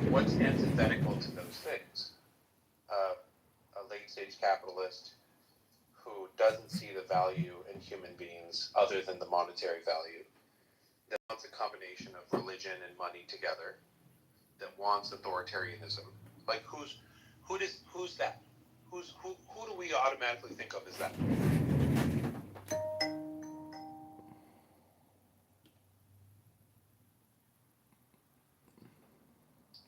what's antithetical to those things? A late-stage capitalist who doesn't see the value in human beings other than the monetary value, that wants a combination of religion and money together, that wants authoritarianism. Like who's that? Who do we automatically think of as that?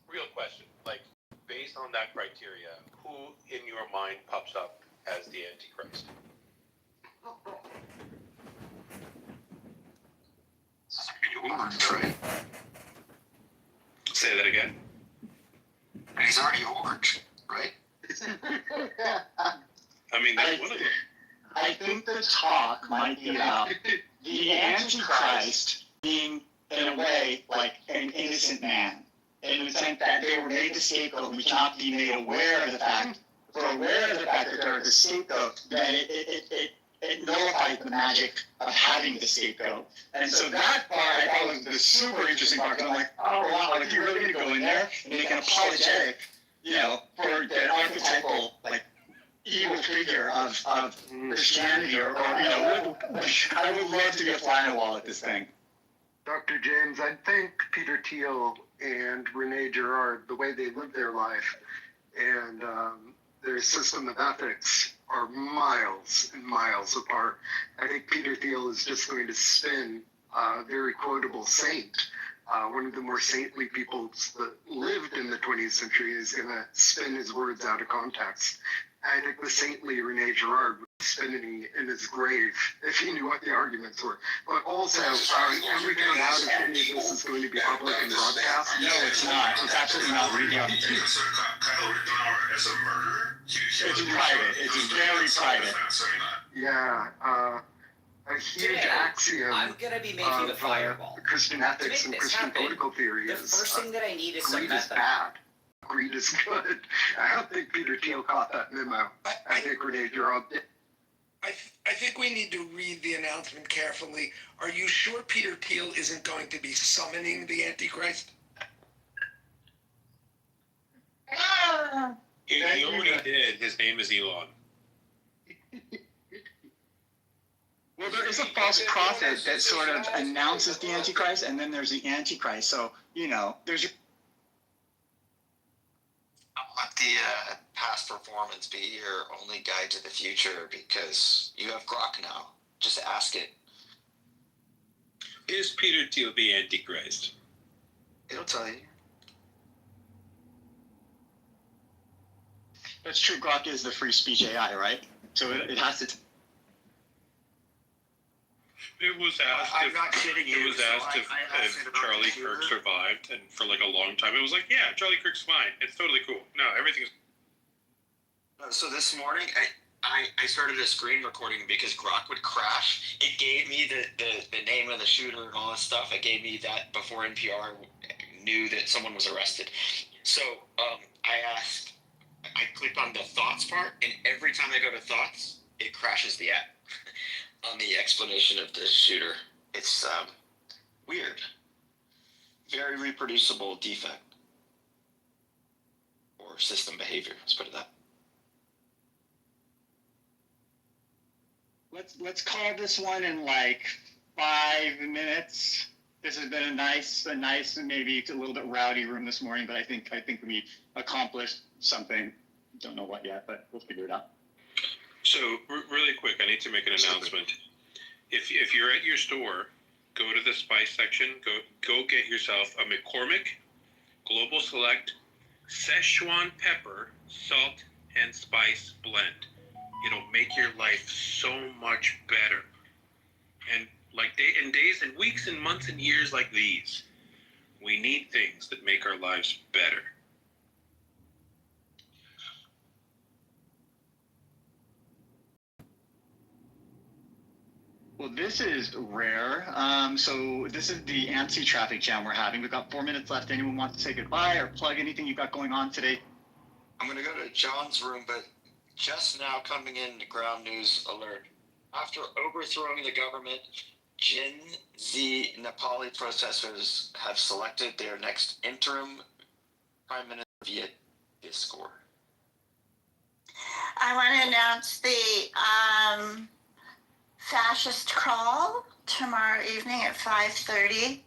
Real question. Like, based on that criteria, who in your mind pops up as the Antichrist? He's already orange, right? Say that again. He's already orange, right? I mean, that's one of them. I think the talk might be about the Antichrist being, in a way, like an innocent man. In the sense that they were made the scapegoat, we cannot be made aware of the fact. If we're aware of the fact that they're the scapegoat, then it nullifies the magic of having the scapegoat. And so that part I thought was the super interesting part. I'm like, oh wow, like you're really gonna go in there and make an apologetic, for the archetypal, like, evil figure of Christianity, or I would love to be a fly on the wall at this thing. Dr. James, I think Peter Thiel and Rene Girard, the way they live their life and their system of ethics are miles and miles apart. I think Peter Thiel is just going to spin a very quotable saint. One of the more saintly people that lived in the 20th century is going to spin his words out of context. I think the saintly Rene Girard would be spinning in his grave if he knew what the arguments were. But also, everything out of any of this is going to be public and broadcast. No, it's not. It's absolutely not reading out the truth. As a murderer? It's private. It's very private. Yeah, a huge Today, axiom I'm gonna be making a fireball. Christian ethics To and make this Christian happen, political theory The is first thing that I need is some greed is method. bad. Greed is good. I don't think Peter Thiel caught that memo. I think Rene Girard did. I think we need to read the announcement carefully. Are you sure Peter Thiel isn't going to be summoning the Antichrist? He already did. His name is Elon. Well, there is a false prophet that sort of announces the Antichrist, and then there's the Antichrist. So, there's your... Don't let the past performance be your only guide to the future, because you have Grok now. Just ask it. Is Peter Thiel the Antichrist? It'll tell you. That's true. Grok is the free speech AI, right? So it has to... It was asked I'm not kidding you. It was asked if Charlie Kirk survived, and for like a long time it was like, yeah, Charlie Kirk's fine. It's totally cool. No, everything's... So this morning, I started a screen recording because Grok would crash. It gave me the name of the shooter and all this stuff. It gave me that before NPR knew that someone was arrested. So I clicked on the thoughts part, and every time I go to thoughts, it crashes the app on the explanation of the shooter. It's weird. Very reproducible defect. Or system behavior, let's put it that. Let's call this one in like 5 minutes. This has been a nice, maybe it's a little bit rowdy room this morning, but I think we accomplished something. Don't know what yet, but we'll figure it out. So, really quick, I need to make an announcement. If you're at your store, go to the spice section, go get yourself a McCormick Global Select Szechuan Pepper, Salt, and Spice Blend. It'll make your life so much better. And like in days and weeks and months and years like these, we need things that make our lives better. Well, this is rare. So this is the ANSI traffic jam we're having. We've got 4 minutes left. Anyone wants to say goodbye or plug anything you've got going on today? I'm going to go to John's room, but just now coming in to ground news alert. After overthrowing the government, Gen Z Nepali protesters have selected their next interim Prime Minister via Discord. I want to announce the fascist crawl tomorrow evening at 5:30.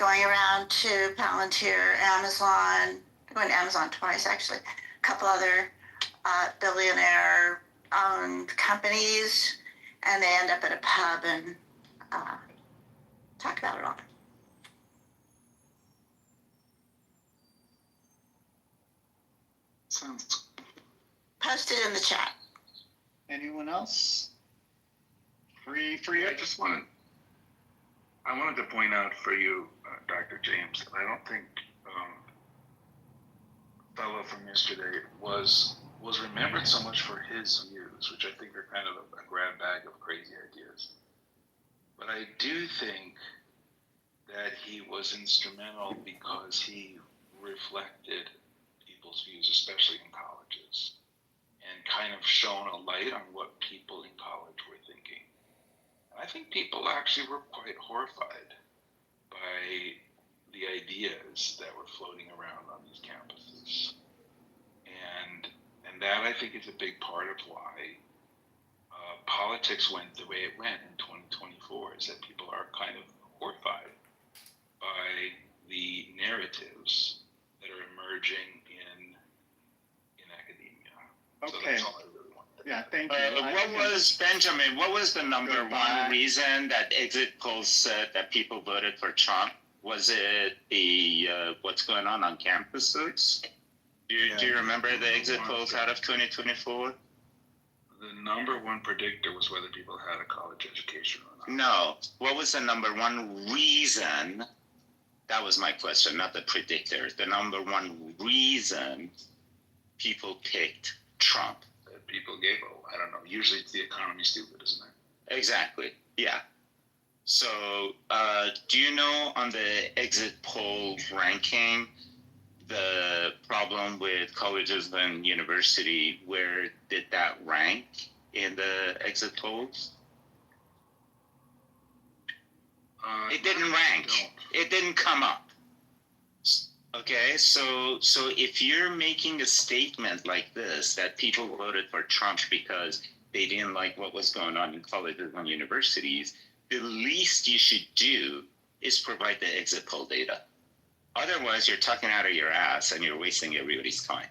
Going around to Palantir, Amazon, going to Amazon twice actually, a couple other billionaire-owned companies, and they end up at a pub and talk about it all. Sounds. Post it in the chat. Anyone else? Free. I wanted to point out for you, Dr. James, that I don't think fellow from yesterday was remembered so much for his views, which I think are kind of a grab bag of crazy ideas. But I do think that he was instrumental because he reflected people's views, especially in colleges, and kind of shone a light on what people in college were thinking. And I think people actually were quite horrified by the ideas that were floating around on these campuses. And that, I think, is a big part of why politics went the way it went in 2024, is that people are kind of horrified by the narratives that are emerging in academia. Okay. So that's all I really wanted to Yeah, thank you. What was the number one reason that exit polls said that people voted for Trump? Was it the what's going on campuses? Do you remember the exit polls out of 2024? The number one predictor was whether people had a college education or not. No. What was the number one reason? That was my question, not the predictor. The number one reason people picked Trump. That people gave, I don't know. Usually it's the economy stupid, isn't it? Exactly. Yeah. So, do you know on the exit poll ranking, the problem with colleges and university, where did that rank in the exit polls? It didn't rank. It didn't come up. Okay, so if you're making a statement like this, that people voted for Trump because they didn't like what was going on in colleges and universities, the least you should do is provide the exit poll data. Otherwise, you're talking out of your ass and you're wasting everybody's time.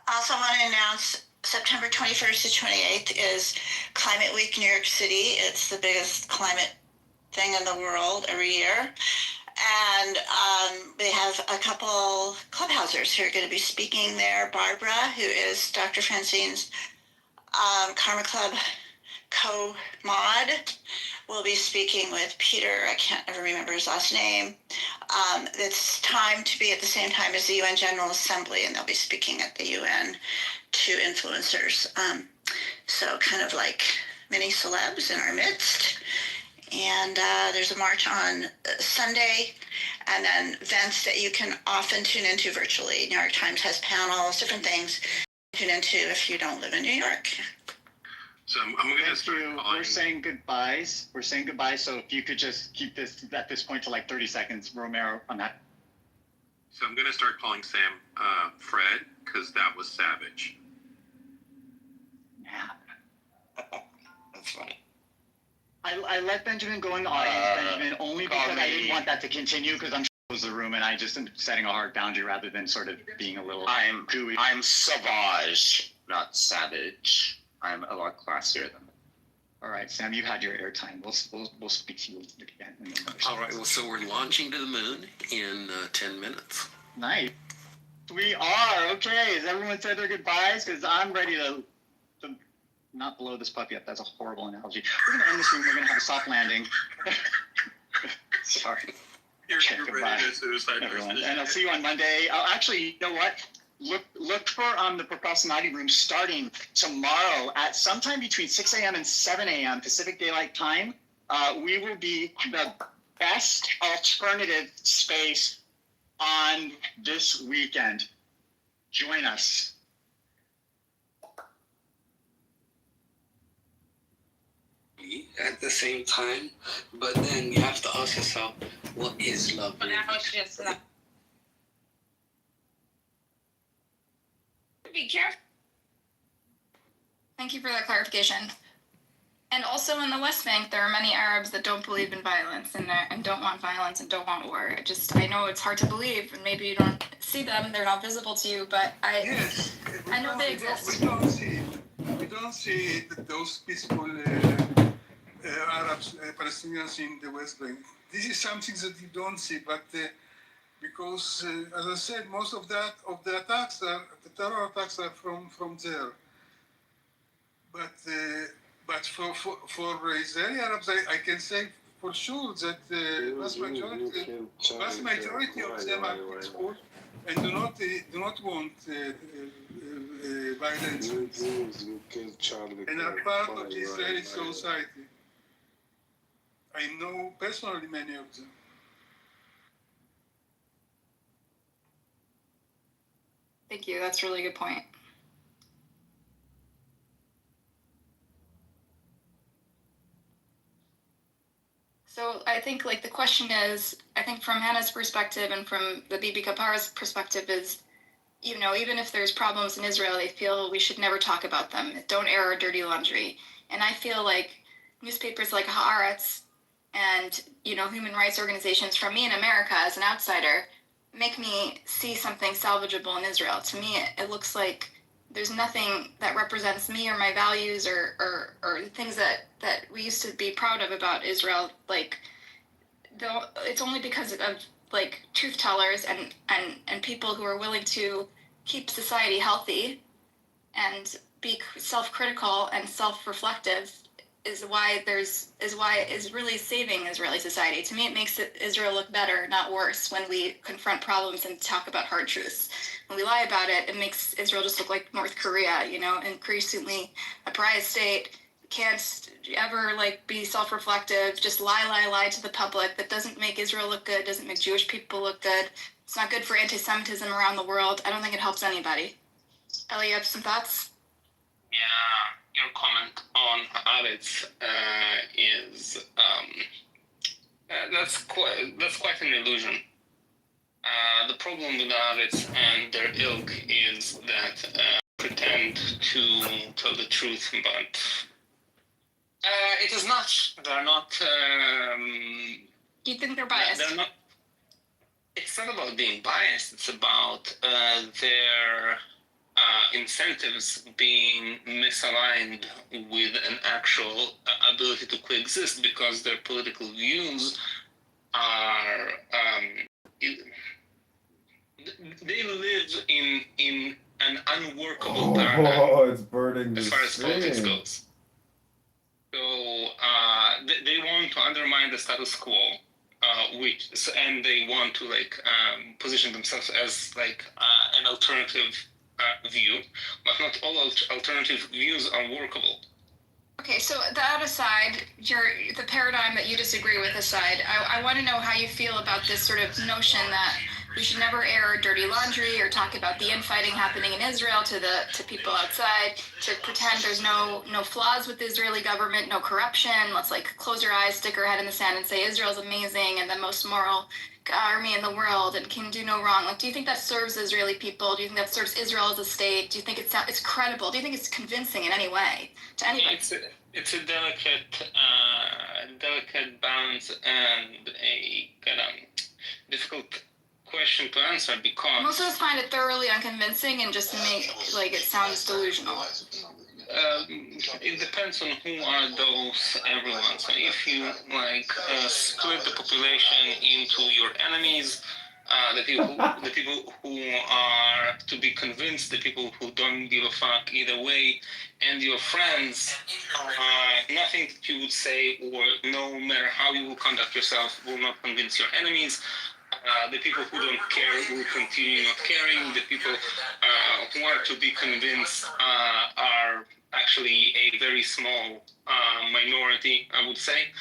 I also want to announce September 21st to 28th is Climate Week New York City. It's the biggest climate thing in the world every year. And they have a couple clubhousers who are going to be speaking there. Barbara, who is Dr. Francine's Karma Club co-mod, will be speaking with Peter. I can't ever remember his last name. It's timed to be at the same time as the UN General Assembly, and they'll be speaking at the UN to influencers. So kind of like mini celebs in our midst. And there's a march on Sunday, and then events that you can often tune into virtually. New York Times has panels, different things to tune into if you don't live in New York. So I'm going to start calling. We're saying goodbyes. So if you could just keep this at this point to like 30 seconds, Romero, on that. So I'm going to start calling Sam Fred, because that was savage. Yeah. That's funny. I let Benjamin go in the audience, Benjamin, only because I didn't want that to continue, because I'm sure it was the room, and I just am setting a hard boundary rather than sort of being a little gooey. I'm savage, not savage. I'm a lot classier than that. All right, Sam, you had your airtime. We'll speak to you again. In All right, well, so we're launching to the moon in 10 minutes. Nice. We are. Okay, has everyone said their goodbyes? Because I'm ready to not blow this puppy up. That's a horrible analogy. We're going to end this room. We're going to have a soft landing. Sorry. You're Goodbye, ready to suicide everyone. And I'll see you on Monday. Actually, you know what? Look for the Procrastinati Room starting tomorrow at sometime between 6 a.m. and 7 a.m. Pacific Daylight Time. We will be the best alternative space on this weekend. Join us. At the same time, but then you have to ask yourself, What is love? But now it's just be careful. Thank you for that clarification. And also in the West Bank, there are many Arabs that don't believe in violence and don't want violence and don't want war. I know it's hard to believe, and maybe you don't see them; they're not visible to you. But I know they exist. We don't see those peaceful Arabs, Palestinians in the West Bank. This is something that you don't see, but because, as I said, most of the attacks the terror attacks are from there. But for Israeli Arabs, I can say for sure that the vast majority of them are peaceful and do not want violence and are part of the Israeli society. I know personally many of them. Thank you. That's a really good point. So I think the question is, I think from Hannah's perspective and from the Bibi Kapara's perspective is, even if there's problems in Israel, they feel we should never talk about them. Don't air our dirty laundry. And I feel like newspapers like Haaretz and, human rights organizations from me in America as an outsider make me see something salvageable in Israel. To me, it looks like there's nothing that represents me or my values or things that we used to be proud of about Israel. It's only because of truth tellers and people who are willing to keep society healthy and be self-critical and self-reflective is why is really saving Israeli society. To me, it makes Israel look better, not worse, when we confront problems and talk about hard truths. When we lie about it, it makes Israel just look like North Korea, increasingly a pariah state, can't ever be self-reflective, just lie to the public. That doesn't make Israel look good, doesn't make Jewish people look good. It's not good for anti-Semitism around the world. I don't think it helps anybody. Ellie, you have some thoughts? Yeah, your comment on Haaretz is that's quite an illusion. The problem with Haaretz and their ilk is that pretend to tell the truth, but it is not. They're not. Do you think they're biased? They're not. It's not about being biased. It's about their incentives being misaligned with an actual ability to coexist, because their political views are they live in an unworkable paradigm it's burning as far as politics goes. So they want to undermine the status quo, and they want to position themselves as an alternative view, but not all alternative views are workable. Okay, so that aside, the paradigm that you disagree with aside, I want to know how you feel about this sort of notion that we should never air our dirty laundry or talk about the infighting happening in Israel to people outside, to pretend there's no flaws with the Israeli government, no corruption. Let's close your eyes, stick our head in the sand and say Israel's amazing and the most moral army in the world and can do no wrong. Do you think that serves Israeli people? Do you think that serves Israel as a state? Do you think it's credible? Do you think it's convincing in any way to anybody? It's a delicate balance and a kind of difficult question to answer, because most of us find it thoroughly unconvincing and just make it sounds delusional. It depends on who are those everyone. So if you split the population into your enemies, the people who are to be convinced, the people who don't give a fuck either way, and your friends, nothing that you would say or no matter how you will conduct yourself will not convince your enemies. The people who don't care will continue not caring. The people who are to be convinced are actually a very small minority, I would say.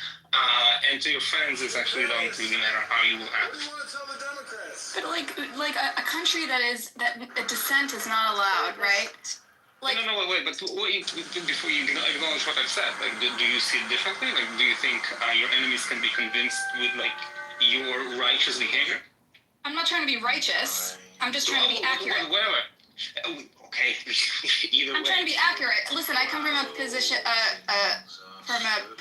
And to your friends, it's actually don't really matter how you will act. But a country that a dissent is not allowed, right? No, wait. But before you acknowledge what I've said, do you see it differently? Do you think your enemies can be convinced with your righteous behavior? I'm not trying to be righteous. I'm just trying to be accurate. Whatever. Okay. Either I'm way. trying to be accurate. Listen, I come from a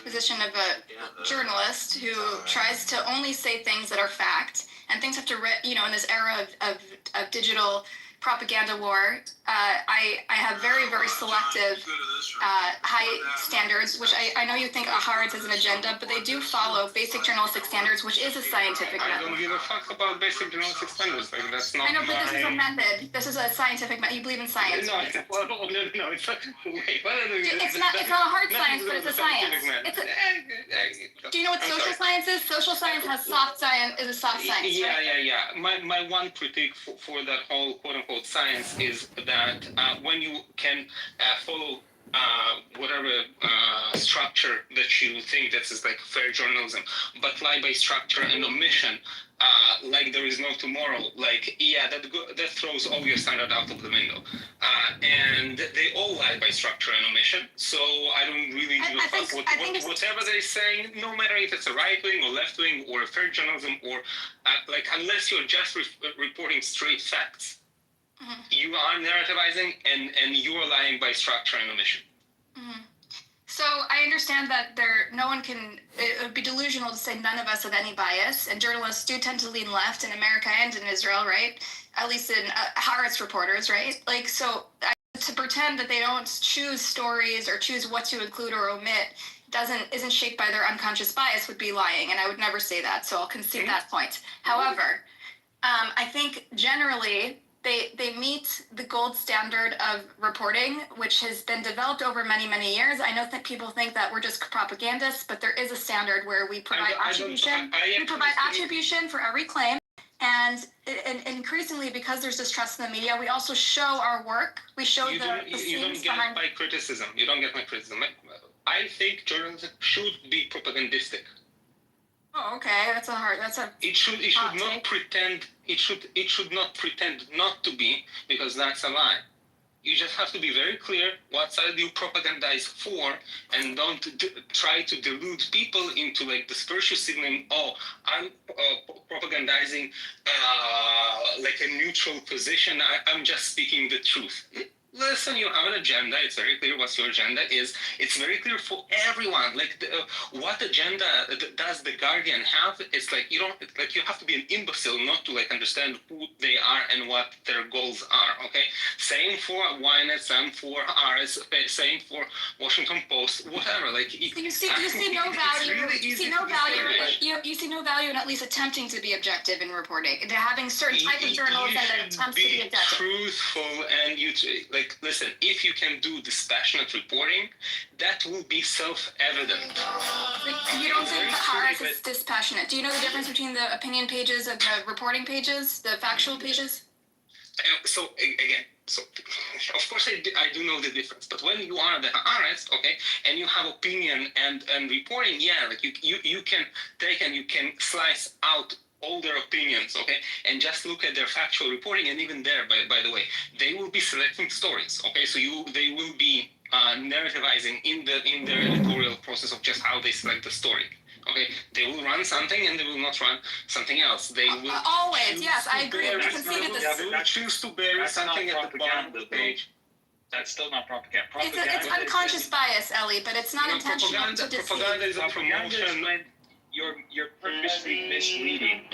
position of a journalist who tries to only say things that are fact, and things have to, in this era of digital propaganda war, I have very, very selective, high standards, which I know you think Haaretz is an agenda, but they do follow basic journalistic standards, which is a scientific I method. don't give a fuck about basic journalistic standards. Like, that's not I know, but this is a method. This is a scientific method. You believe in science. No, it's not. Wait, what are you doing? It's not a hard science, but it's a science. Do you know what social science is? Social science has soft science, is a soft science, right? Yeah. My one critique for that whole quote-unquote science is that when you can follow whatever structure that you think that is like fair journalism, but lie by structure and omission, like there is no tomorrow, like, yeah, that throws all your standard out of the window. And they all lie by structure and omission, so I don't really give a fuck whatever they're saying, no matter if it's a right-wing or left-wing or a fair journalism or, like, unless you're just reporting straight facts. Mm-hmm. You are narrativizing and you are lying by structure and omission. Mm-hmm. So I understand that it would be delusional to say none of us have any bias, and journalists do tend to lean left in America and in Israel, right? At least in Haaretz reporters, right? Like, so to pretend that they don't choose stories or choose what to include or omit isn't shaped by their unconscious bias would be lying, and I would never say that, so I'll concede that point. However, I think generally they meet the gold standard of reporting, which has been developed over many, many years. I know that people think that we're just propagandists, but there is a standard where we provide attribution. We provide attribution for every claim. And increasingly, because there's distrust in the media, we also show our work. We show the scenes You don't get my criticism. You don't get my criticism. I think journalism should be propagandistic. Oh, okay. It should not pretend. It should not pretend not to be, because that's a lie. You just have to be very clear what side you propagandize for, and don't try to delude people into like this virtue signaling. Oh, I'm propagandizing like a neutral position. I'm just speaking the truth. Listen, you have an agenda. It's very clear what your agenda is. It's very clear for everyone. Like, what agenda does the Guardian have? It's like you have to be an imbecile not to like understand who they are and what their goals are. Okay, same for Ynet, same for Haaretz, same for Washington Post, whatever. Like, you see no value. You see no value in at least attempting to be objective in reporting. And having certain type of journalism that attempts to be objective. Truthful, and listen, if you can do dispassionate reporting, that will be self-evident. You don't think that Haaretz is dispassionate? Do you know the difference between the opinion pages and the reporting pages, the factual pages? So of course I do know the difference. But when you are the Haaretz, okay, and you have opinion and reporting, yeah, like you can take and you can slice out all their opinions, okay, and just look at their factual reporting, and even there, by the way, they will be selecting stories, okay, so they will be narrativizing in their editorial process of just how they select the story, okay. They will run something and they will not run something else. They will always, yes, I agree. We conceded this. They will choose to bury something at the bottom of the page. That's still not propaganda. It's unconscious bias, Ellie, but it's not intentional to deceive. Propaganda is a promotion. You're purposely misleading.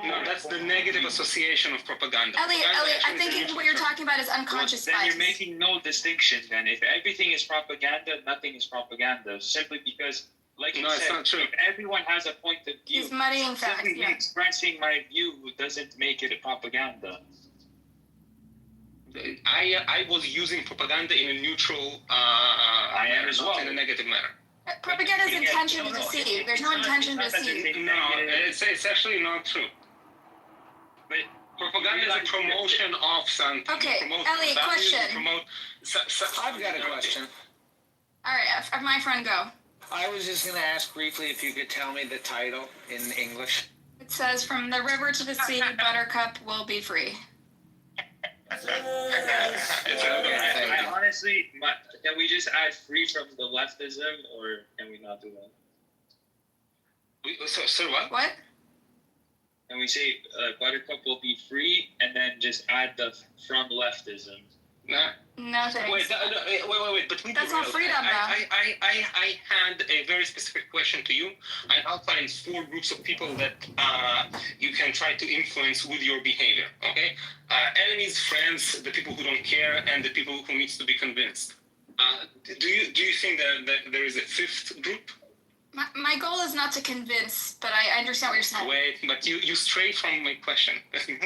No, that's the negative association of propaganda. Elliot, I think what you're talking about is unconscious bias. Then you're making no distinction then. If everything is propaganda, nothing is propaganda. Simply because, like you said, it's not true. If everyone has a point of view, he's muddying facts. Simply expressing my view doesn't make it a propaganda. I was using propaganda in a neutral manner, not in a negative manner. Propaganda is intention to deceive. There's no intention to deceive. No, it's actually not true. But propaganda is a promotion of something. Okay, Elliot, question. I've got a question. All right, my friend, go. I was just going to ask briefly if you could tell me the title in English. It says, "From the river to the sea, Buttercup will be free." Honestly, can we just add free from the leftism, or can we not do that? So what? What? and we say Buttercup will be free, and then just add the from leftism. Nah. No thanks. Wait. But that's not freedom, I had a very specific question to you. I outlined 4 groups of people that you can try to influence with your behavior. Okay, enemies, friends, the people who don't care, and the people who needs to be convinced. Do you think that there is a 5th group? My goal is not to convince, but I understand what you're saying. Wait, but you strayed from my question. Okay.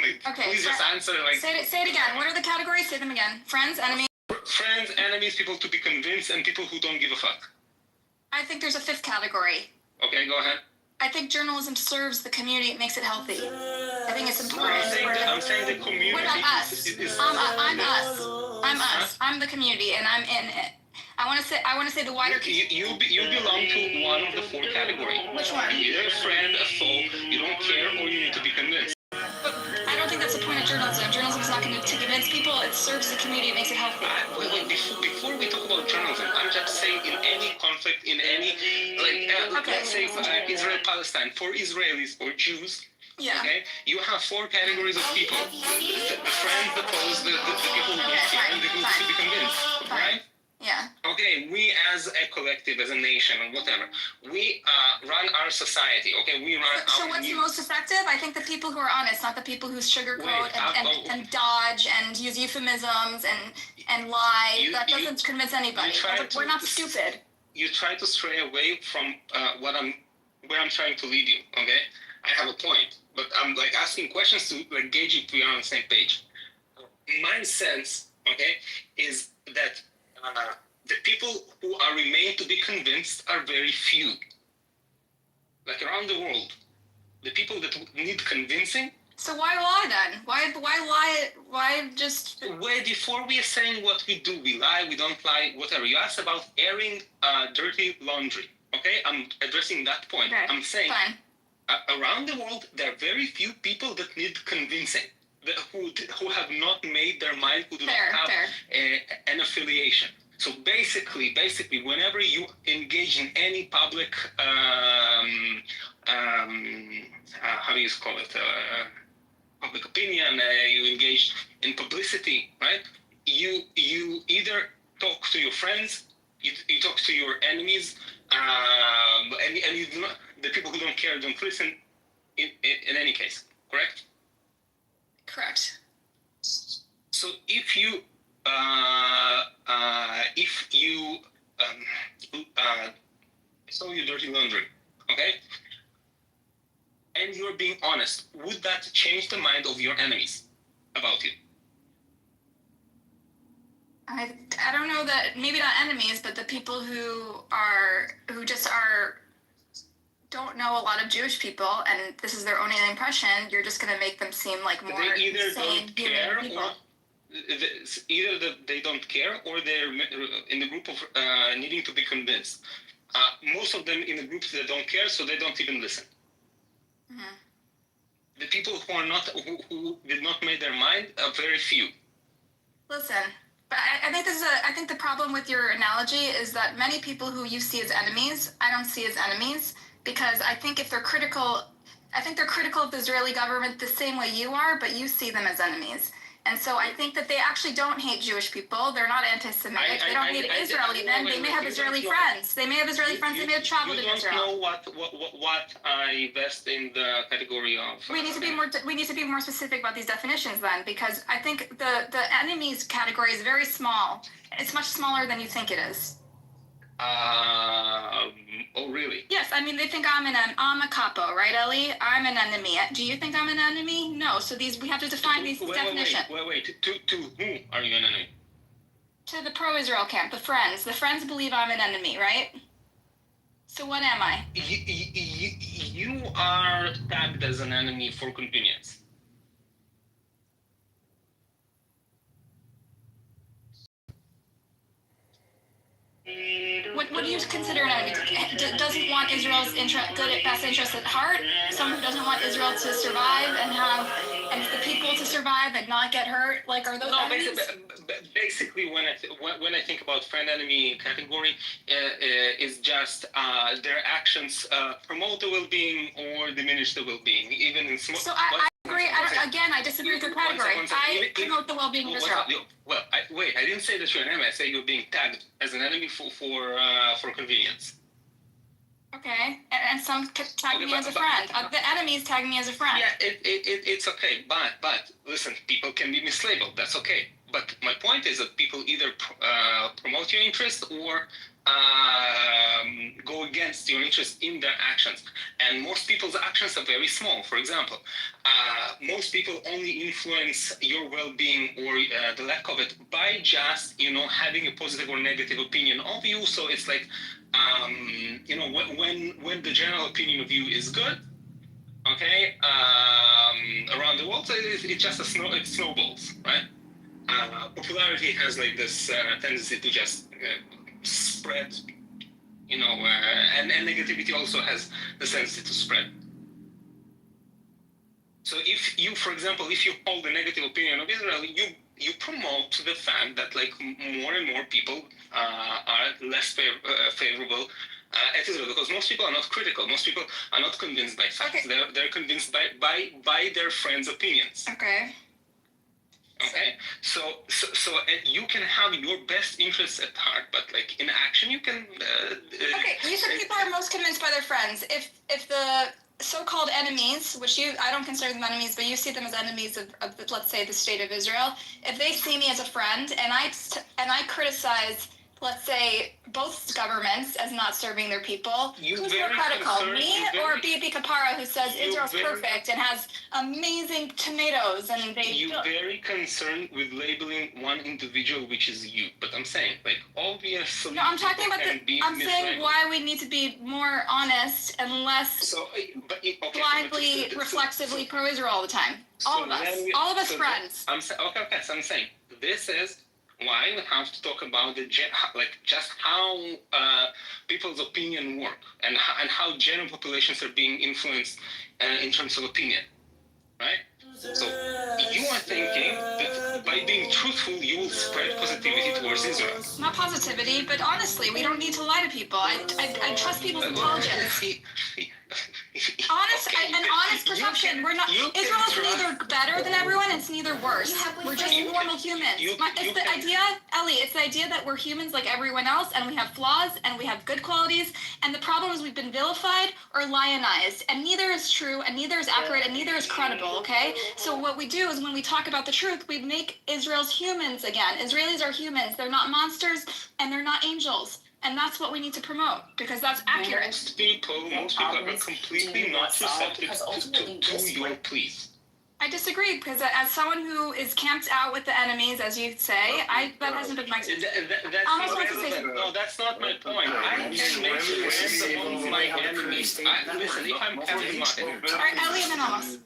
Please just answer like. Say it again. What are the categories? Say them again. Friends, enemies. Friends, enemies, people to be convinced, and people who don't give a fuck. I think there's a 5th category. Okay, go ahead. I think journalism serves the community. It makes it healthy. I think it's important. I'm saying the community. What about us? I'm us. I'm us. I'm the community, and I'm in it. I want to say the wider. You belong to one of the 4 categories. Which one? You're a friend, a foe. You don't care, or you need to be convinced. I don't think that's the point of journalism. Journalism is not going to convince people. It serves the community. It makes it healthy. Wait. Before we talk about journalism, I'm just saying in any conflict, in any let's say Israel-Palestine, for Israelis or Jews. Yeah. Okay. You have 4 categories of people: the friends, the foes, the people who don't care, and the people who to be convinced. Right? Yeah. Okay, we as a collective, as a nation, or whatever, we run our society. Okay, we run. So what's the most effective? I think the people who are honest, not the people who sugarcoat and dodge and use euphemisms and lie. That doesn't convince anybody. We're not stupid. You try to stray away from where I'm trying to lead you. Okay, I have a point, but I'm like asking questions to like gauge if we are on the same page. My sense, okay, is that. The people who are remain to be convinced are very few. Like around the world, the people that need convincing. So why lie then? Why lie? Why just? Wait, before we are saying what we do, we lie, we don't lie, whatever. You asked about airing dirty laundry. Okay, I'm addressing that point. Okay. I'm saying around the world there are very few people that need convincing. Who have not made their mind, who do not have an affiliation. So basically, whenever you engage in any public, how do you call it, public opinion, you engage in publicity, right? You either talk to your friends, you talk to your enemies, and you do not, the people who don't care don't listen. In any case, correct? Correct. So if you so you dirty laundry, okay, and you're being honest, would that change the mind of your enemies about you? I don't know that, maybe not enemies, but the people who don't know a lot of Jewish people, and this is their only impression, you're just going to make them seem like more they either sane don't care, people. or either they don't care, or they're in the group of needing to be convinced. Most of them in the groups that don't care, so they don't even listen. Mm-hmm. The people who are not, who did not make their mind, are very few. Listen, but I think I think the problem with your analogy is that many people who you see as enemies, I don't see as enemies. Because I think if they're critical, of the Israeli government the same way you are, but you see them as enemies. And so I think that they actually don't hate Jewish people. They're not anti-Semitic. They don't hate Israel even. They may have Israeli friends. They may have Israeli friends. They may have traveled in Israel. You don't know what I vest in the category of. We need to be more specific about these definitions then, because I think the enemies category is very small. It's much smaller than you think it is. Oh, really? Yes, I mean, they think I'm a capo, right, Ellie? I'm an enemy. Do you think I'm an enemy? No. So we have to define these definitions. Wait. To whom are you an enemy? To the pro-Israel camp, the Friends. The Friends believe I'm an enemy, right? So what am I? You are tagged as an enemy for convenience. What do you consider an enemy? Doesn't want Israel's best interest at heart? Someone who doesn't want Israel to survive and the people to survive and not get hurt? Like, are those enemies? Basically, when I think about friend enemy category, is just their actions promote the well-being or diminish the well-being, even in small. So I agree. I disagree with your category. I promote the well-being of Israel. Well, I didn't say that you're an enemy. I say you're being tagged as an enemy for convenience. Okay, and some tag me as a friend. The enemies tag me as a friend. Yeah, it's okay, but listen, people can be mislabeled. That's okay. But my point is that people either promote your interest or go against your interest in their actions. And most people's actions are very small. For example, most people only influence your well-being or the lack of it by just, having a positive or negative opinion of you. So it's like, when the general opinion of you is good, okay, around the world, it's just it snowballs, right? Popularity has like this tendency to just spread, and negativity also has the tendency to spread. So if you, for example, if you hold a negative opinion of Israel, you promote the fact that like more and more people are less favorable at Israel, because most people are not critical. Most people are not convinced by facts. Okay. They're convinced by their friends' opinions. Okay. Okay, so you can have your best interests at heart, but like in action, you can. Okay, you said people are most convinced by their friends. If the so-called enemies, which I don't consider them enemies, but you see them as enemies of let's say, the state of Israel, if they see me as a friend and I criticize, let's say, both governments as not serving their people, who's more critical, me or Bibi Kapara, who says Israel's perfect and has amazing tomatoes and You're very concerned with labeling one individual, which is you. But I'm saying, like, obviously, no, I'm talking about I'm saying why we need to be more honest and less blindly, reflexively pro-Israel all the time. All of us friends. So I'm saying this is why we have to talk about just how people's opinion work and how general populations are being influenced in terms of opinion, right? So you are thinking that by being truthful, you will spread positivity towards Israel. Not positivity, but honestly, we don't need to lie to people. I trust people's intelligence. Honest perception. We're not. Israel is neither better than everyone. It's neither worse. We're just normal humans. It's the idea, Ellie. It's the idea that we're humans like everyone else, and we have flaws, and we have good qualities. And the problem is we've been vilified or lionized, and neither is true, and neither is accurate, and neither is credible. Okay. So what we do is when we talk about the truth, we make Israel's humans again. Israelis are humans. They're not monsters, and they're not angels. And that's what we need to promote, because that's accurate. Most people are completely not receptive to your pleas. I disagree, because as someone who is camped out with the enemies, as you say, that hasn't been my experience. No, that's not my point. I can make friends among my enemies. Listen, if I'm having my... All right, Ellie and then Amos.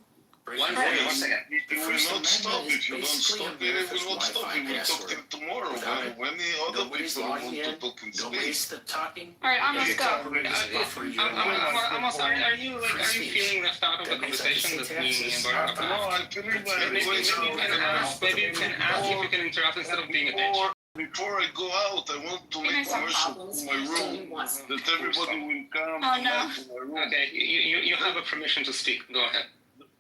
One second. It will not stop. If you don't stop it, it will not stop. We will talk till tomorrow. When the other people want to talk and speak. All right, Amos, go. Amos, are you feeling left out of the conversation that's being embarked upon? No, I'm feeling like maybe you can ask if you can interrupt instead of being a bitch. Before I go out, I want to make commercial to my room that everybody will come to my room. Okay, you have a permission to speak. Go ahead.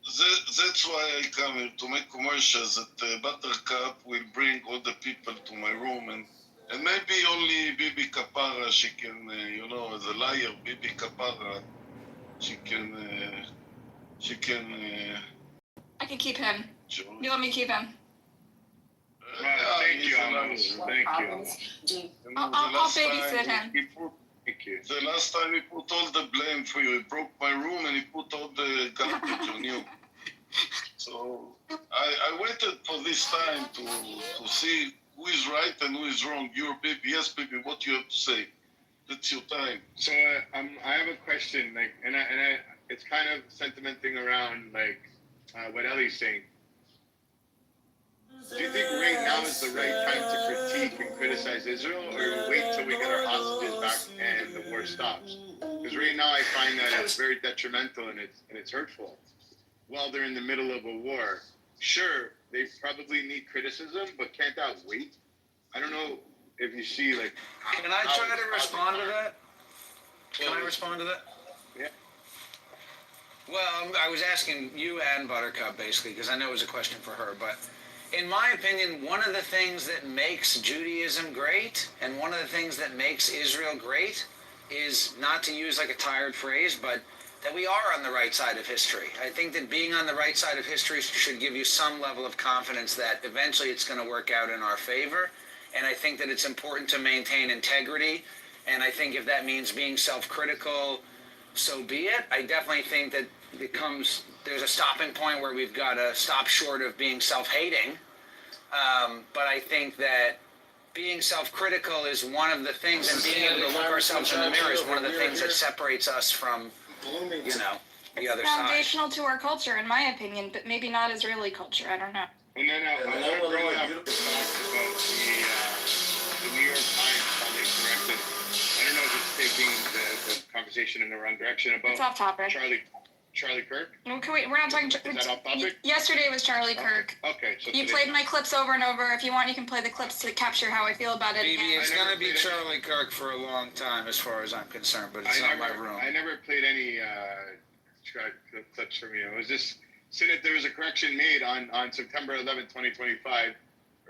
That's why I come here, to make commercials that Buttercup will bring all the people to my room, and maybe only Bibi Kapara, she can, as a liar, Bibi Kapara, she can. I can keep him. You let me keep him. Thank you, Amos. Thank you. I'll babysit him. The last time he put all the blame for you, he broke my room and he put all the garbage on you. So I waited for this time to see who is right and who is wrong. You're Bibi. Yes, Bibi, what you have to say? It's your time. So I have a question, and it's kind of sentimenting around what Ellie's saying. Do you think right now is the right time to critique and criticize Israel, or wait till we get our hostages back and the war stops? Because right now I find that it's very detrimental and it's hurtful. While they're in the middle of a war, sure, they probably need criticism, but can't that wait? I don't know if you see, like... Can I try to respond to that? Can I respond to that? Yeah. Well, I was asking you and Buttercup, basically, because I know it was a question for her, but in my opinion, one of the things that makes Judaism great, and one of the things that makes Israel great, is not to use like a tired phrase, but that we are on the right side of history. I think that being on the right side of history should give you some level of confidence that eventually it's going to work out in our favor, and I think that it's important to maintain integrity, and I think if that means being self-critical, so be it. I definitely think that there's a stopping point where we've got to stop short of being self-hating. But I think that being self-critical is one of the things, and being able to look ourselves in the mirror is one of the things that separates us from, the other side. Foundational to our culture, in my opinion, but maybe not Israeli culture. I don't know. And then I want to bring up about the New York Times, how they corrected. I don't know if it's taking the conversation in the wrong direction about It's off topic. Charlie Kirk. Okay, wait, we're not talking. Is that off topic? Yesterday was Charlie Kirk. Okay, so You played my clips over and over. If you want, you can play the clips to capture how I feel about it. BB, it's I going never to be played Charlie Kirk for a long time, as far as I'm concerned, but it's not my room. I never played any clips from you. It was just said that there was a correction made on September 11, 2025.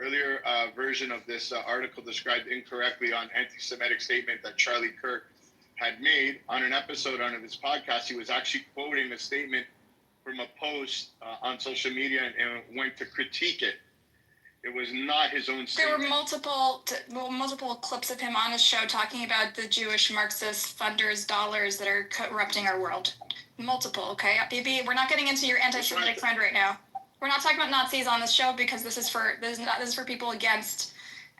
Earlier version of this article described incorrectly on anti-Semitic statement that Charlie Kirk had made on an episode on his podcast. He was actually quoting a statement from a post on social media and went to critique it. It was not his own statement. There were multiple clips of him on his show talking about the Jewish Marxist funders' dollars that are corrupting our world. Multiple, okay? BB, we're not getting into your anti-Semitic friend right now. We're not talking about Nazis on this show because this is for people against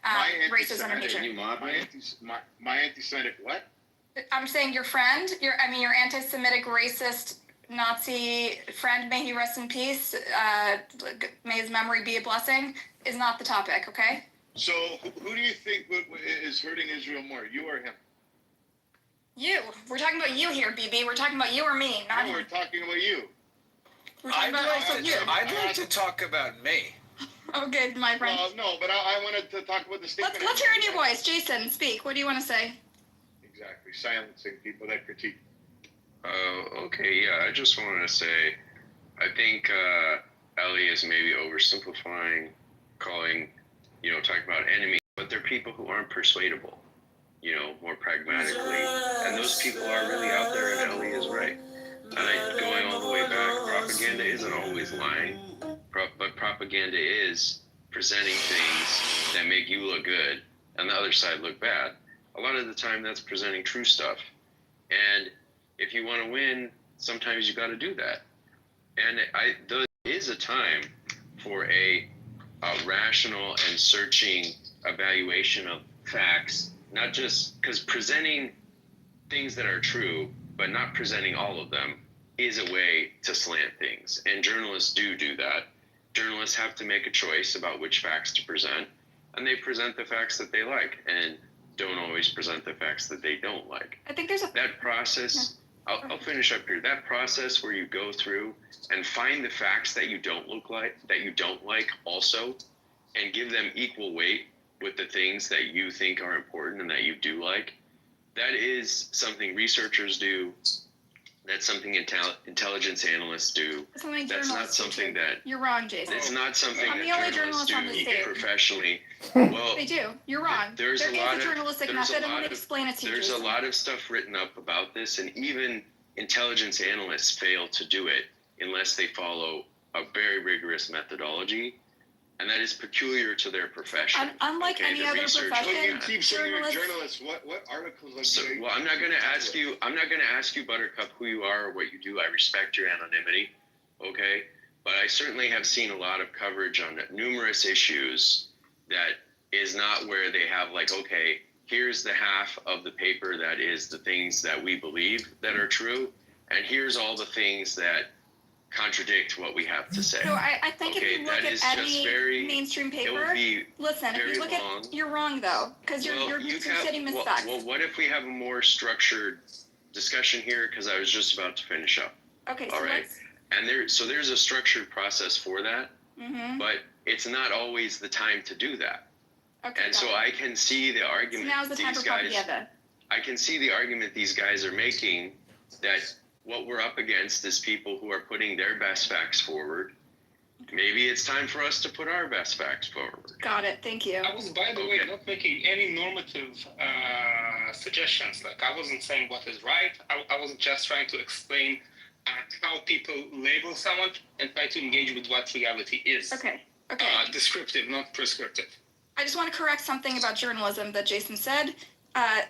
racism and hatred. My anti-Semitic what? I'm saying your friend, your anti-Semitic racist Nazi friend, may he rest in peace, may his memory be a blessing, is not the topic, okay? So who do you think is hurting Israel more, you or him? You. We're talking about you here, BB. We're talking about you or me, not him. We're talking about you. We're talking about also you. I'd like to talk about me. Okay, my friend. Well, no, but I wanted to talk about the statement. Let's hear a new voice. Jason, speak. What do you want to say? Exactly. Silencing people that critique. Okay, yeah, I just wanted to say, I think Ellie is maybe oversimplifying, calling, talking about enemies, but they're people who aren't persuadable, more pragmatically. And those people are really out there, and Ellie is right. And going all the way back, propaganda isn't always lying, but propaganda is presenting things that make you look good and the other side look bad. A lot of the time, that's presenting true stuff. And if you want to win, sometimes you got to do that. And there is a time for a rational and searching evaluation of facts, not just because presenting things that are true, but not presenting all of them is a way to slant things. And journalists do that. Journalists have to make a choice about which facts to present, and they present the facts that they like and don't always present the facts that they don't like. I think there's that process. Yeah. I'll finish up here. That process where you go through and find the facts that you don't like also, and give them equal weight with the things that you think are important and that you do like. That is something researchers do. That's something intelligence analysts do. That's not something that... You're wrong, Jason. It's not something I'm that the only journalists journalist on the do stage. professionally. Well, they do. You're wrong. There is a journalistic method, and let me explain it to you. There's a lot of stuff written up about this, and even intelligence analysts fail to do it unless they follow a very rigorous methodology. And that is peculiar to their profession. Unlike any other profession, you keep saying you're a journalist. What articles are you? Well, I'm not going to ask you. I'm not going to ask you, Buttercup, who you are or what you do. I respect your anonymity, okay? But I certainly have seen a lot of coverage on numerous issues that is not where they have okay, here's the half of the paper that is the things that we believe that are true, and here's all the things that contradict what we have to say. So I think if you look that at is just any very, mainstream it will paper, be listen, if very you look long. at, you're wrong though, because you're stating misfacts. Well, what if we have a more structured discussion here? Because I was just about to finish up. Okay, All so right. And there's a structured process for that, but it's not always the time to do that. Okay. And so I can see the argument. So now's the time these for guys, propaganda. I can see the argument these guys are making that what we're up against is people who are putting their best facts forward. Maybe it's time for us to put our best facts forward. Got it. Thank you. I was, by the way, not making any normative suggestions. Like, I wasn't saying what is right. I was just trying to explain how people label someone and try to engage with what reality is. Okay. Descriptive, not prescriptive. I just want to correct something about journalism that Jason said.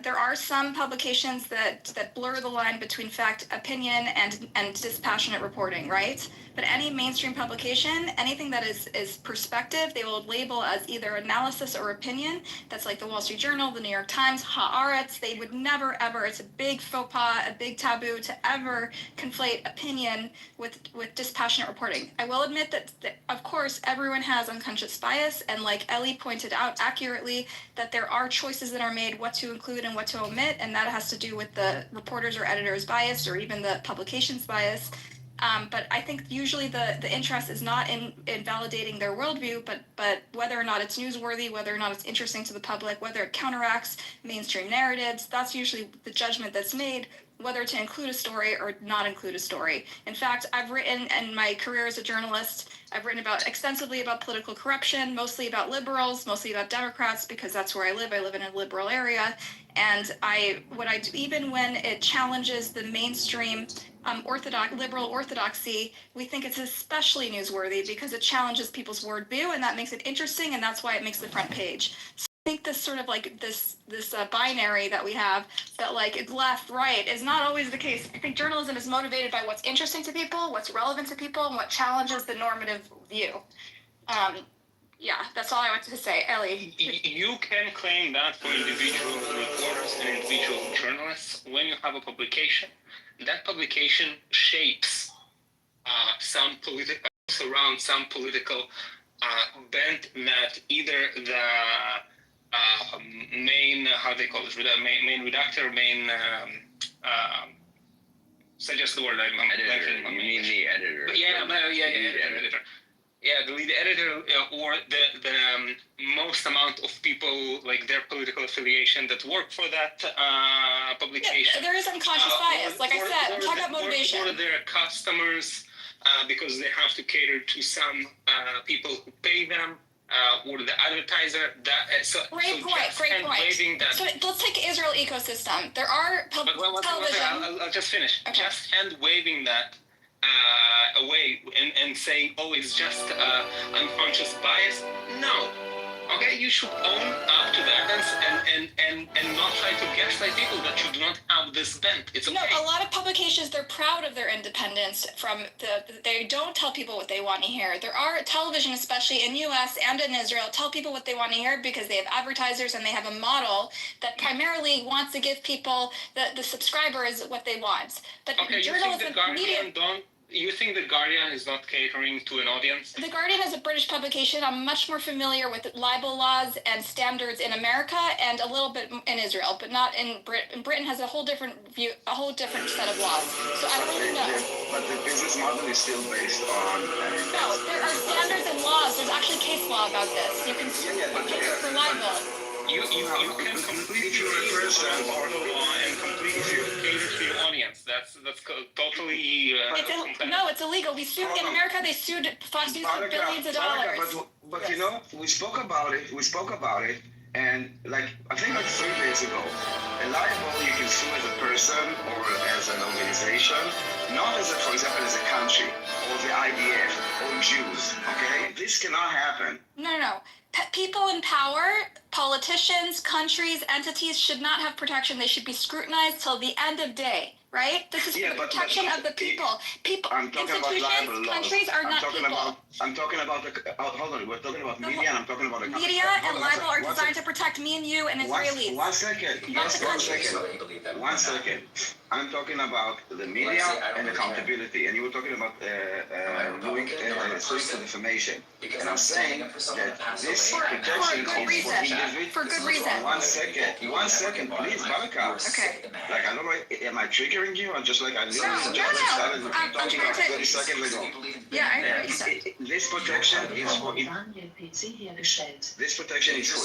There are some publications that blur the line between fact, opinion, and dispassionate reporting, right? But any mainstream publication, anything that is perspective, they will label as either analysis or opinion. That's like the Wall Street Journal, the New York Times, Haaretz. They would never, ever, it's a big faux pas, a big taboo to ever conflate opinion with dispassionate reporting. I will admit that, of course, everyone has unconscious bias, and like Ellie pointed out accurately, that there are choices that are made what to include and what to omit, and that has to do with the reporter's or editor's bias or even the publication's bias. But I think usually the interest is not in validating their worldview, but whether or not it's newsworthy, whether or not it's interesting to the public, whether it counteracts mainstream narratives. That's usually the judgment that's made, whether to include a story or not include a story. In fact, I've written, in my career as a journalist, I've written extensively about political corruption, mostly about liberals, mostly about Democrats, because that's where I live. I live in a liberal area. And what I do, even when it challenges the mainstream liberal orthodoxy, we think it's especially newsworthy because it challenges people's worldview, and that makes it interesting, and that's why it makes the front page. So I think this sort of like this binary that we have, that like it's left, right, is not always the case. I think journalism is motivated by what's interesting to people, what's relevant to people, and what challenges the normative view. Yeah, that's all I wanted to say. Ellie. You can claim that for individual reporters and individual journalists. When you have a publication, that publication shapes some political, around some political bent that either the main, how they call it, main redactor, suggest the word I'm editor. You mean the editor? Editor. Yeah, the lead editor or the most amount of people, like their political affiliation, that work for that publication. Yeah, there is unconscious bias. Like I said, I'm talking about motivation. Or their customers, because they have to cater to some people who pay them, or the advertiser. Great point. So let's take Israel ecosystem. There are television. I'll just finish. Okay. Just hand waving that away and saying, oh, it's just unconscious bias. No. Okay, you should own up to that and not try to gaslight people that you do not have this bent. It's okay. No, a lot of publications, they're proud of their independence they don't tell people what they want to hear. There are television, especially in US and in Israel, tell people what they want to hear because they have advertisers and they have a model that primarily wants to give people, the subscribers, what they want. But okay, journalism, media... You think The Guardian is not catering to an audience? The Guardian is a British publication. I'm much more familiar with libel laws and standards in America and a little bit in Israel, but not in Britain. Britain has a whole different view, a whole different set of laws. So I don't really know. But the business model is still based on... No, there are standards and laws. There's actually case law about this. You can sue for libel. You can completely represent part of the law and completely cater to your audience. That's totally it's illegal. We sued in America. They sued Fox News for billions of dollars. But yes. You know, we spoke about it, and like I think like 3 days ago, a libel you can sue as a person or as an organization, not as a, for example, as a country or the IDF or Jews. Okay, This cannot happen. No. People in power, politicians, countries, entities should not have protection. They should be scrutinized till the end of day, right? This is for the protection of the people. I'm talking about Institutions, libel laws. countries are not people. I'm talking about hold on. We're talking about media, and I'm talking about the Media and libel are designed to protect me and you and Israelis. One second. One second. I'm talking about the media and accountability, and you were talking about doing source of information. And I'm saying that this protection is for individuals. For good reason. One second, please, Buttercup. Okay. Like, I don't know, am I triggering you? Or just like I literally started talking about 30 seconds ago. Yeah, I hear what you said. This protection is for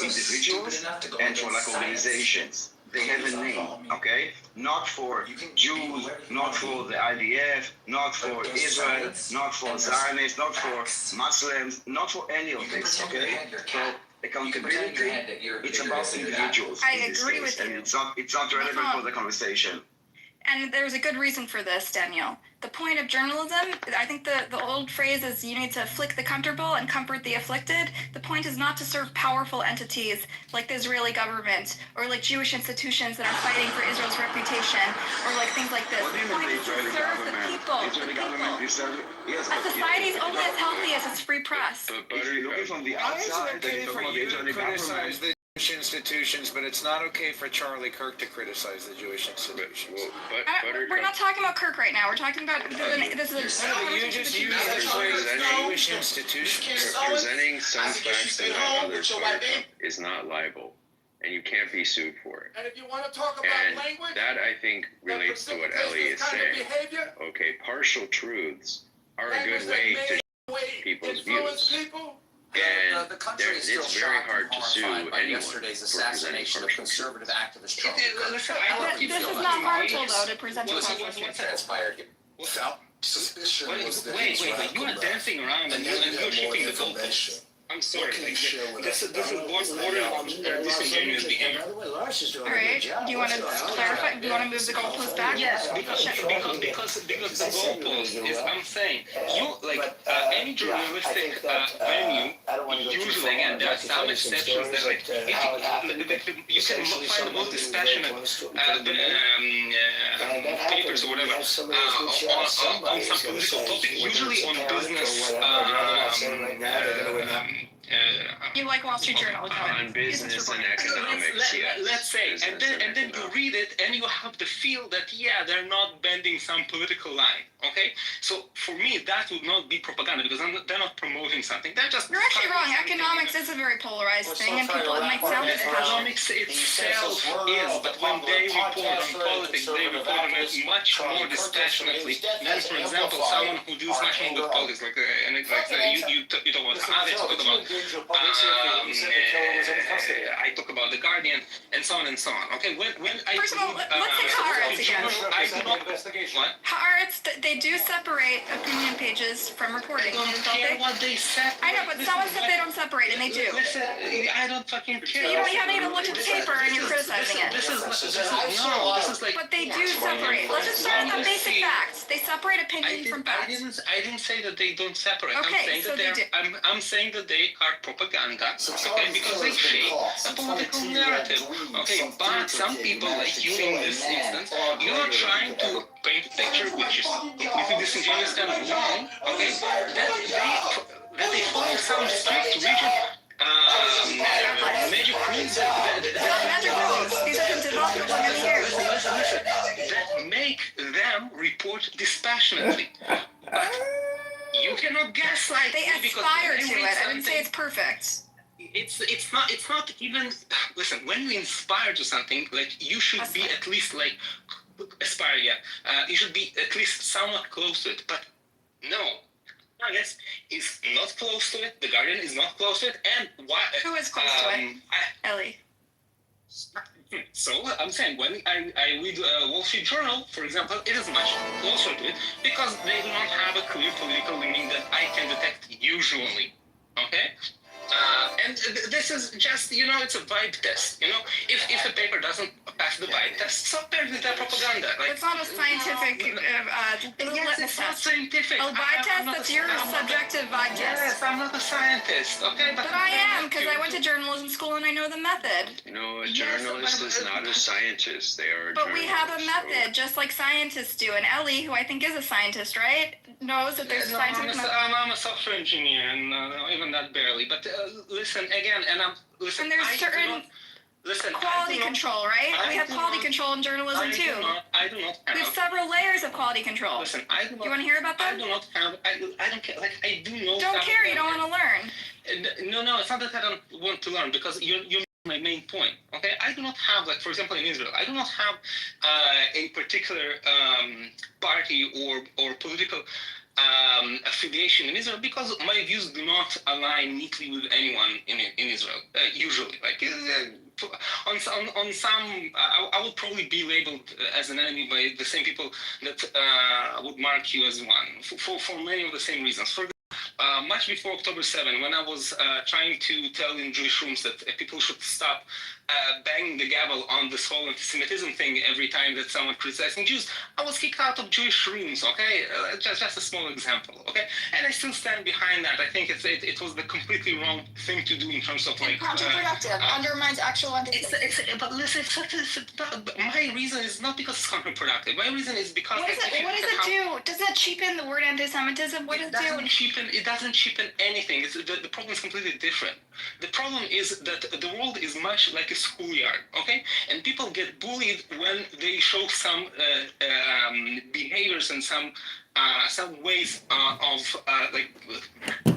individuals and for like organizations. They have a name, okay? Not for Jews, not for the IDF, not for Israel, not for Zionists, not for Muslims, not for any of this, okay? So accountability, it's about individuals. I agree with you. And it's not relevant for the conversation. And there's a good reason for this, Daniel. The point of journalism, I think the old phrase is you need to afflict the comfortable and comfort the afflicted. The point is not to serve powerful entities like the Israeli government or like Jewish institutions that are fighting for Israel's reputation or like things like this. The point is to serve the people. A society is only as healthy as its free press. If you look from the outside, then you're talking about the Israeli Criticize government. the Jewish institutions, but it's not okay for Charlie Kirk to criticize the Jewish institutions. We're not talking about Kirk right now. We're talking about this is You just used the phrase Jewish institutions. Presenting some facts and not others is not libel, and you can't be sued for it. And if you want to talk about And language, that, I think, relates to what Ellie is saying. Okay, partial truths are a good way to shape people's views. And it's very hard to sue anyone for presenting partial truths. this is not harmful though to present a partial truth. transpired? Wait, you are dancing around and you're shifting the goalposts. I'm sorry. This is borderline disingenuously ever. All right. Do you want to clarify? Do you want to move the goalpost back? Yes, because the goalpost is, I'm saying, you like any journalistic venue. Usually, again, there are some exceptions that like you can find the most dispassionate papers or whatever on some political topic, usually on business. You like Wall Street Journal? On business and economics, let's say, and then you read it and you have the feel that they're not bending some political line. Okay, so for me that would not be propaganda because they're not promoting something. They're just. You're actually wrong. Economics is a very polarized thing, and people it might sound as economics itself is, but when they report on politics, they report on it much more dispassionately than, for example, someone who deals much more with politics, like you talk about Haaretz, you talk about I talk about the Guardian, and so on and so on. Okay, when I first of all, let's take Haaretz again. I do not. What? Haaretz, they do separate opinion pages from reporting. I don't care what they separate. I know, but someone said they don't separate, and they do. Listen, I don't fucking care. You haven't even looked at the paper, and you're criticizing it. This is like. But they do separate. Let's just start with the basic facts. They separate opinion from facts. I didn't say that they don't separate. Okay, I'm saying that they are propaganda, okay, because they shape a political narrative. Okay, but some people, like you in this instance, you are trying to paint a picture which is completely disingenuous and wrong, okay, that they follow some strict rigid magic rules that make them report dispassionately. But you cannot gaslight they aspire to it. I didn't say it's perfect. It's not even. Listen, when you inspire to something, like you should be at least like aspire. You should be at least somewhat close to it. But no, Yes, is not close to it. The Guardian is not close to it. And why? Who is close to it? Ellie. So I'm saying when I read Wall Street Journal, for example, it is much closer to it because they do not have a clear political leaning that I can detect usually. Okay. And this is just, it's a vibe test. If a paper doesn't pass the vibe test, so apparently they're propaganda. Like, it's not a scientific yes, it's not scientific. A vibe test, that's your subjective vibe test. because I'm not a scientist, okay? But I am, because I went to journalism school and I know the method. No, a journalist is not a scientist. They are a But we have a journalist. method, just like scientists do. And Ellie, who I think is a scientist, right, knows that there's a scientific method. I'm a software engineer, and even that barely. But listen again, listen. And there's certain quality control, right? We have quality control in journalism too. I do not have. We have several layers of quality control. Listen, I do not. You want to hear about that? I do not have. I don't care. Like I do know. Don't care. You don't want to learn. No, it's not that I don't want to learn because you're my main point. Okay, I do not have, like, for example, in Israel, I do not have a particular party or political affiliation in Israel because my views do not align neatly with anyone in Israel. Usually, like on some, I would probably be labeled as an enemy by the same people that would mark you as one for many of the same reasons. For much before October 7, when I was trying to tell in Jewish rooms that people should stop banging the gavel on this whole anti-Semitism thing every time that someone criticizing Jews, I was kicked out of Jewish rooms, okay? Just a small example, okay? And I still stand behind that. I think it was the completely wrong thing to do in terms of, like... Counterproductive, undermines actual anti-Semitism. But listen, my reason is not because it's counterproductive. My reason is because... What does it do? Does that cheapen the word anti-Semitism? What does it do? It doesn't cheapen anything. The problem is completely different. The problem is that the world is much like a schoolyard, okay? And people get bullied when they show some behaviors and some ways of like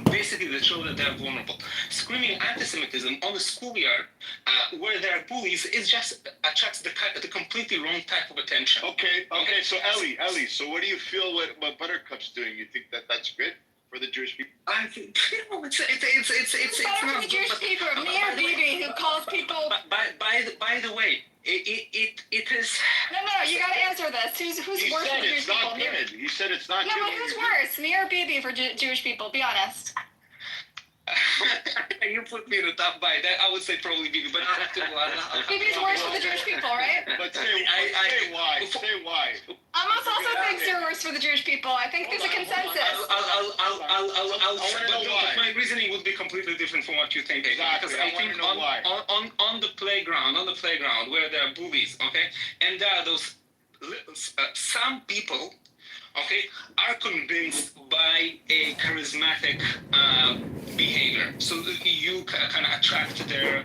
basically that show that they're vulnerable. Screaming anti-Semitism on the schoolyard where there are bullies is just attracts the completely wrong type of attention. Okay. So Ellie, so what do you feel what Buttercup's doing? You think that's good for the Jewish people? I think it's better for the Jewish people. Me or Bibi, who calls people. By the way, it is. No, you got to answer this. Who's worse for the Jewish people? He said it's not good. No, but who's worse, me or Bibi for Jewish people? Be honest. You put me in a top bite. I would say probably Bibi, but Bibi's worse for the Jewish people, right? But say why. Say why. Amos also thinks you're worse for the Jewish people. I think there's a consensus. But my reasoning would be completely different from what you think. Exactly. Because I think on the playground where there are bullies, okay, and there are those some people, okay, are convinced by a charismatic behavior, so you kind of attract their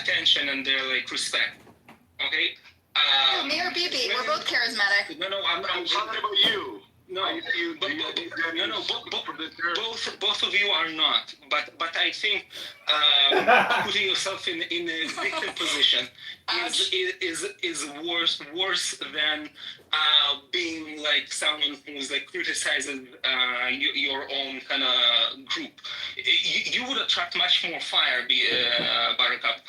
attention and their like respect, okay. Me or Bibi, we're both charismatic. No, I'm talking about you. Both of you are not. But I think putting yourself in a victim position is worse than being like someone who's like criticizing your own kind of group. You would attract much more fire, Buttercup,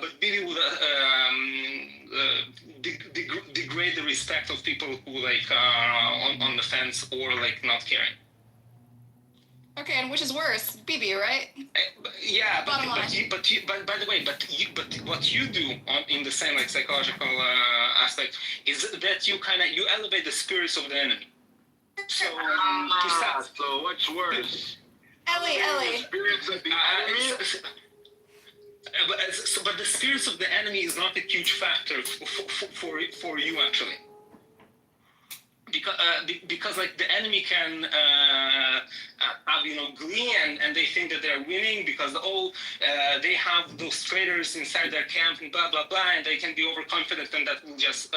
but Bibi would degrade the respect of people who like are on the fence or like not caring. Okay, and which is worse, Bibi, right? Yeah, but by the way, what you do in the same like psychological aspect is that you elevate the spirits of the enemy. So so what's worse? Ellie. Spirits of the enemy. But the spirits of the enemy is not a huge factor for you actually. Because like the enemy can have glee and they think that they're winning because they have those traitors inside their camp and blah blah blah, and they can be overconfident and that will just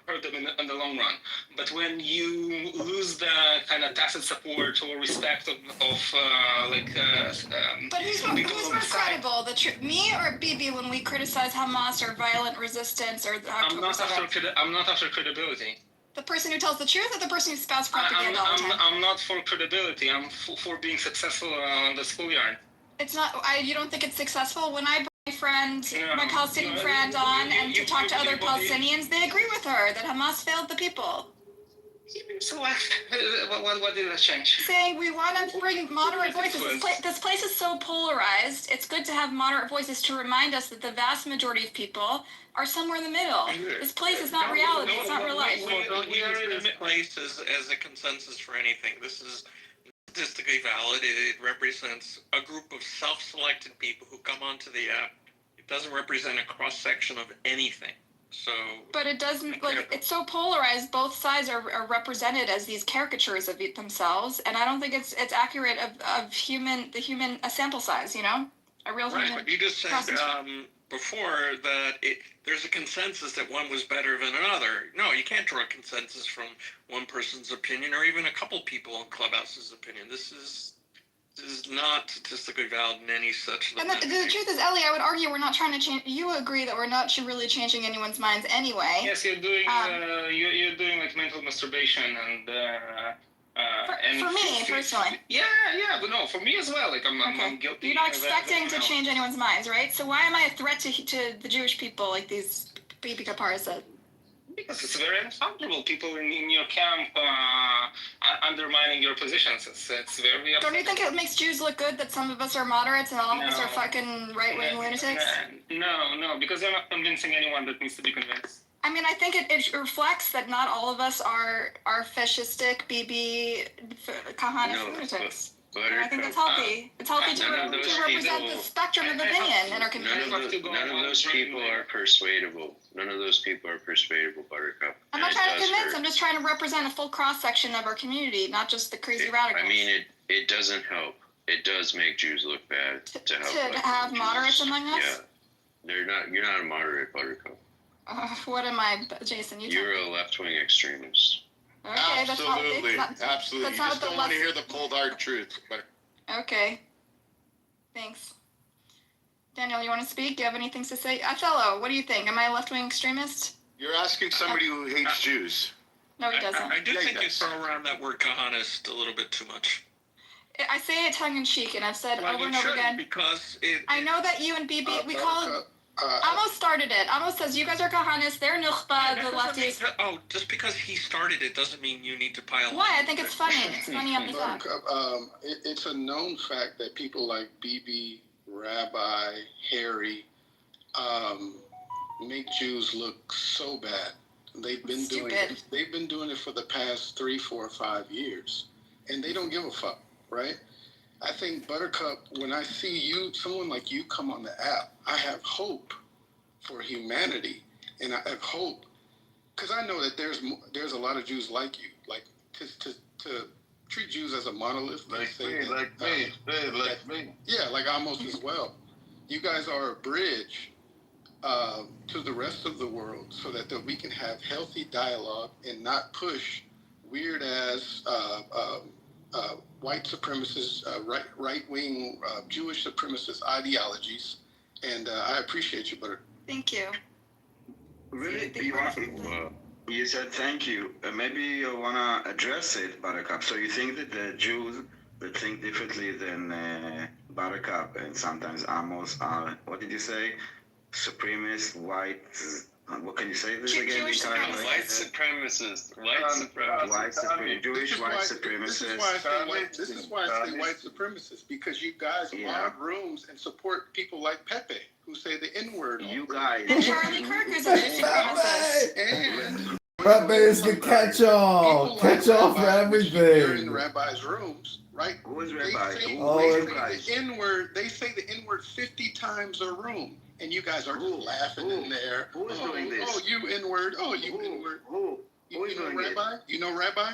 hurt them in the long run. But when you lose the kind of tacit support or respect of but who's more credible, me or Bibi, when we criticize Hamas or violent resistance or I'm not after credibility. The person who tells the truth or the person who spouts propaganda all the time? I'm not for credibility. I'm for being successful on the schoolyard. It's not. You don't think it's successful? When I bring my Palestinian friend on and to talk to other Palestinians, they agree with her that Hamas failed the people. So what did that change? Saying we want to bring moderate voices. This place is so polarized. It's good to have moderate voices to remind us that the vast majority of people are somewhere in the middle. This place is not reality. It's not real life. We are in this place as a consensus for anything. This is statistically valid. It represents a group of self-selected people who come onto the app. It doesn't represent a cross-section of anything. So, but it does, like, it's so polarized. Both sides are represented as these caricatures of themselves, and I don't think it's accurate of the human a sample size. You know, a real right, human. but you just said before that there's a consensus that one was better than another. No, you can't draw a consensus from one person's opinion or even a couple people in Clubhouse's opinion. This is not statistically valid in any such. And the truth is, Ellie, I would argue we're not trying to change. You agree that we're not really changing anyone's minds anyway. Yes, you're doing you're doing like mental masturbation and for me personally. Yeah, but no, for me as well. Like I'm guilty. You're not expecting to change anyone's minds, right? So why am I a threat to the Jewish people, like these Bibi Kapara said? Because it's very uncomfortable. People in your camp undermining your positions. It's very upsetting. Don't you think it makes Jews look good that some of us are moderates and all of us are fucking right-wing lunatics? No, because they're not convincing anyone that needs to be convinced. I mean, I think it reflects that not all of us are fascistic Bibi Kahanist lunatics. And I think that's healthy. It's healthy to represent the spectrum of opinion in our community. None of those people are persuadable. None of those people are persuadable, Buttercup. I'm not trying to convince. I'm just trying to represent a full cross-section of our community, not just the crazy radicals. I mean, it doesn't help. It does make Jews look bad to have moderates among us? Yeah. You're not a moderate, Buttercup. What am I, Jason? You're a left-wing extremist. Okay, absolutely, absolutely. That's You just don't want to hear the cold hard truth. But okay, thanks. Daniel, you want to speak? Do you have anything to say? Othello, what do you think? Am I a left-wing extremist? You're asking somebody who hates Jews. No, he doesn't. I do think you throw around that word Kahanist a little bit too much. I say it tongue-in-cheek, and I've said over and over again. Because I know that you and Bibi, we call it. Amos started it. Amos says you guys are Kahanis, they're Nukhba, the lefties. Just because he started it doesn't mean you need to pile on. Why? I think it's funny. It's funny on the top. It's a known fact that people like Bibi, Rabbi, Harry, make Jews look so bad. They've been doing it. They've been doing it for the past 3, 4, 5 years, and they don't give a fuck, right? I think, Buttercup, when I see someone like you come on the app, I have hope for humanity, and I have hope because I know that there's a lot of Jews like you, like to treat Jews as a monolith. Like me. Yeah, like Amos as well. You guys are a bridge to the rest of the world, so that we can have healthy dialogue and not push weird ass. White supremacist, right-wing Jewish supremacist ideologies, and I appreciate you, Butter. Thank you. Really, you said thank you. Maybe you wanna address it, Buttercup. So you think that the Jews that think differently than Buttercup and sometimes Amos are, what did you say? Supremacist, white. What can you say this again? White supremacists. Jewish white supremacists. This is why I say white supremacists, because you guys mod rooms and support people like Pepe, who say the N-word. You guys. And Charlie Kirk is a supremacist. And Pepe is the catch-all. Catch-all for everything. You're in rabbis' rooms, right? Who is rabbi? They say the N-word 50 times a room. And you guys are laughing in there. Who is doing this? Oh, you N-word. Oh, you N-word. Who is doing Rabbi? this? You know Rabbi?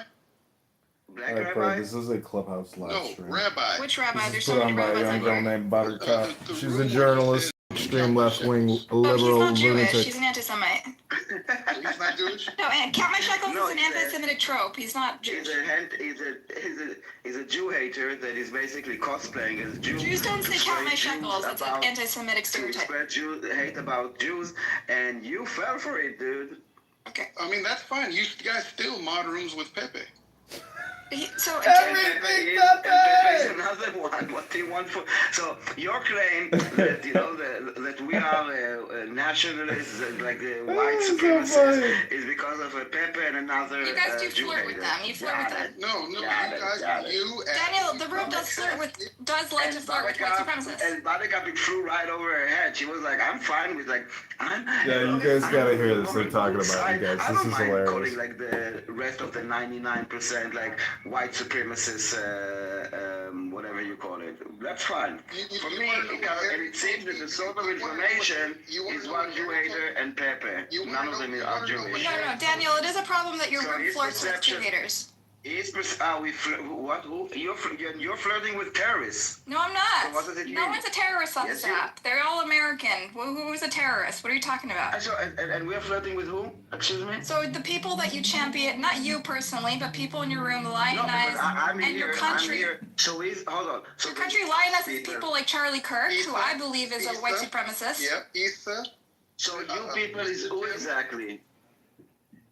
Black Rabbi? Rabbi? This is a Clubhouse live stream. Rabbi. Which Rabbi? This There's is so put many on by a rabbis young girl everywhere. named Buttercup. She's a journalist, extreme left-wing liberal She's not Jewish. lunatic. She's an anti-Semite. He's not Jewish? No, and Count My Shekels is an anti-Semitic trope. He's not Jewish. He's a Jew hater that is basically cosplaying as Jew. Jews don't say Count My Shekels. It's an anti-Semitic stereotype. Spread hate about Jews, and you fell for it, dude. Okay. I mean, that's fine. You guys still mod rooms with Pepe. So Pepe is another one. What do you want for. So your claim that that we are nationalists, like white supremacists, is because of a Pepe and another. You guys do flirt with them. You flirt with them. No, you guys, Daniel, the room does like to flirt with white supremacists. And Buttercup, it flew right over her head. She was like, "I'm fine with Yeah, you guys gotta hear this. They're talking about you guys. This is hilarious. Calling like the rest of the 99% like white supremacists, whatever you call it. That's fine. For me, and it seems that the sort of information is one Jew hater and Pepe. None of them are Jewish. No, Daniel, it is a problem that your room flirts with Jew haters. What? Who? You're flirting with terrorists. No, I'm not. So what does it mean? No one's a terrorist on this app. They're all American. Who's a terrorist? What are you talking about? And we're flirting with who? Excuse me? So the people that you champion, not you personally, but people in your room lionize and your country. So hold on. So your country lionizes people like Charlie Kirk, who I believe is a white supremacist. Yep, Issa. So you people is who exactly?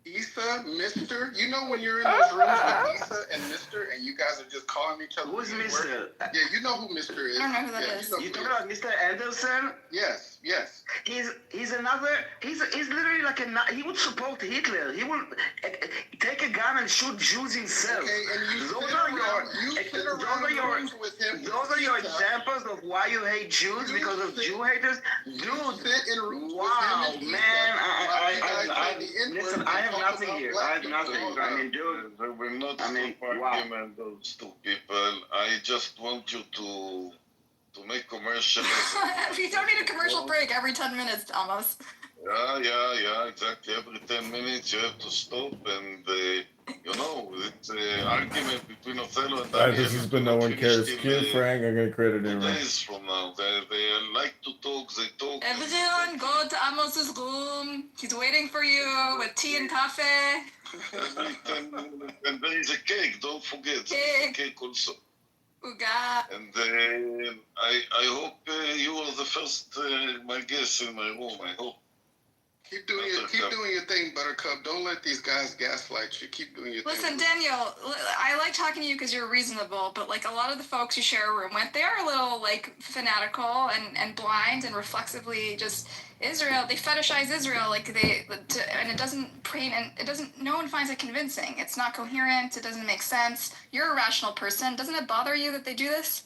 Issa, Mr. You know when you're in those rooms with Issa and Mr. and you guys are just calling each other. Who's Mr.? Yeah, you know who Mr. is. I don't know who that is. You talking about Mr. Anderson? Yes. He's another. He's literally like he would support Hitler. He would take a gun and shoot Jews himself. Okay, and those are your examples of why you hate Jews because of Jew haters, dude. Wow, man, listen, I have nothing here. I have nothing. I mean, dude. I will not stop arguing those two people. I just want you to make commercials. You don't need a commercial break every 10 minutes, almost. Yeah, exactly. Every 10 minutes you have to stop and, it's an argument between Othello and Daniel. This has been No One Cares. Q, Frank, I'm going to create a new room. Days from now. They like to talk, they talk. Everyone go to Amos's room. He's waiting for you with tea and coffee. And there is a cake, don't forget. Cake also. Uga. And I hope you are the first my guest in my room. I hope. Keep doing your thing, Buttercup. Don't let these guys gaslight you. Keep doing your thing. Listen, Daniel, I like talking to you because you're reasonable, but like a lot of the folks you share a room with, they are a little like fanatical and blind and reflexively just Israel. They fetishize Israel and it doesn't paint and it doesn't. No one finds it convincing. It's not coherent. It doesn't make sense. You're a rational person. Doesn't it bother you that they do this?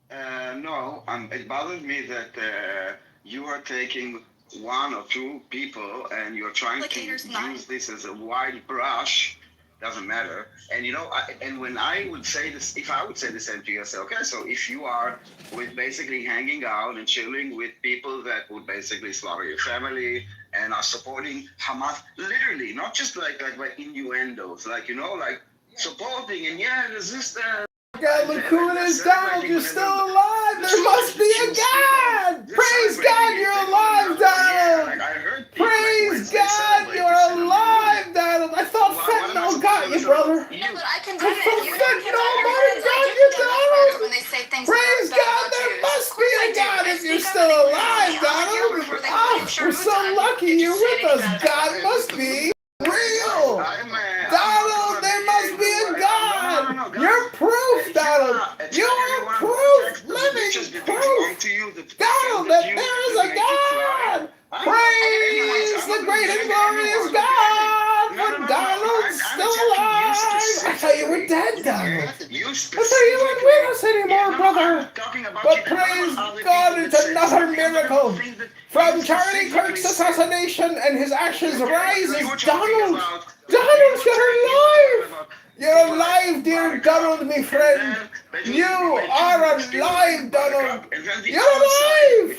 No, it bothers me that you are taking one or two people and you're trying to use this as a wide brush. Doesn't matter. And and when I would say this, if I would say the same to you, I say, okay, so if you are with basically hanging out and chilling with people that would basically slaughter your family and are supporting Hamas, literally, not just like by innuendos, like supporting and resistance. God, look who it is, Donald. You're still alive. There must be a God. Praise God, you're alive, Donald. Praise God, you're alive, Donald. I thought fentanyl got you, brother. Yeah, but I can do I thought fentanyl got you, Donald. When they say things Praise God, there must be a God if you're still alive, Donald. Oh, we're so lucky you're with us. God must be real. Donald, there must be a God. You're proof, Donald. You're proof. Living proof. Donald, that there is a God. Praise the great and glorious God. For Donald's still alive. I thought you were dead, Donald. I thought you weren't with us anymore, brother. But praise God, it's another miracle. From Charlie Kirk's assassination and his ashes rises Donald. Donald, you're alive. You're alive, dear Donald, my friend. You are alive, Donald. You're alive.